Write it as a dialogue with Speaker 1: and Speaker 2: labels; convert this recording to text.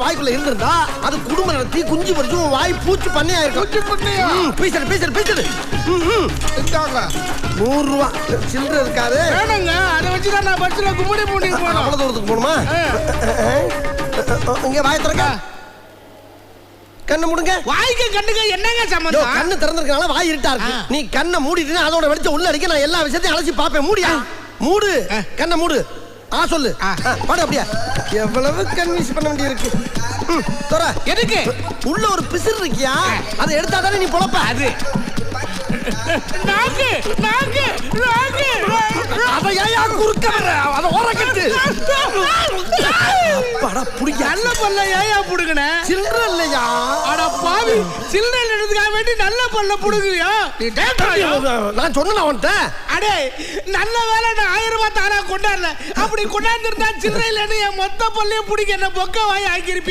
Speaker 1: வாய்க்குள்ள இருந்திருந்தா அது குடும்ப நடத்தி குஞ்சு பறிச்சு வாய் பூச்சி பண்ணையா இருக்கும். பீசர் பீசர் பீசர்
Speaker 2: இந்தாங்க
Speaker 1: 100 ரூபா சில்லற இருக்காது.
Speaker 2: வேணுங்க, அதை வச்சுதான் நான் பஸ்ல கும்பிடி பூண்டி போனோம்.
Speaker 1: அவ்வளவு தூரத்துக்கு போகணுமா? இங்க வாய் திறக்க, கண்ணு மூடுங்க.
Speaker 2: வாய்க்கு கண்ணுக்கு என்னங்க சம்பந்தம்?
Speaker 1: கண்ணு திறந்திருக்கனால வாய் இருட்டா இருக்கு. நீ கண்ணை மூடிட்டு அதோட வெளிச்சம் உள்ள அடிக்க நான் எல்லா விஷயத்தையும் அலசி பாப்பேன். மூடியா? மூடு, கண்ணை மூடு. சொல்லு பாடு. அப்படியா? எவ்வளவு கன்வின்ஸ் பண்ண வேண்டி இருக்கு. தோற
Speaker 2: எதுக்கு?
Speaker 1: உள்ள ஒரு பிசிறு இருக்கியா, அதை எடுத்தா தானே நீ பொழப்ப.
Speaker 2: அது நாக்கு நாக்கு நாக்கு
Speaker 1: அத ஏயா குறுக்க வர? அத ஓரக்கட்டு. அட புடிங்க.
Speaker 2: நல்ல பல்ல ஏயா புடுங்கனே?
Speaker 1: சில்லற இல்லையா?
Speaker 2: அட பாவி, சில்லற எடுத்துக்க வேண்டி நல்ல பல்ல புடுங்குறியா? நீ டேப்டா.
Speaker 1: நான் சொன்னேன் அவன்ட்ட.
Speaker 2: அடே நல்ல வேளை நான் 1000 ரூபாய் தானா கொண்டாடல. அப்படி கொண்டாந்துருந்தா சில்லறையில என் மொத்த பல்லையும் புடிக்க என்ன பொக்க வாய் ஆக்கிருப்பி.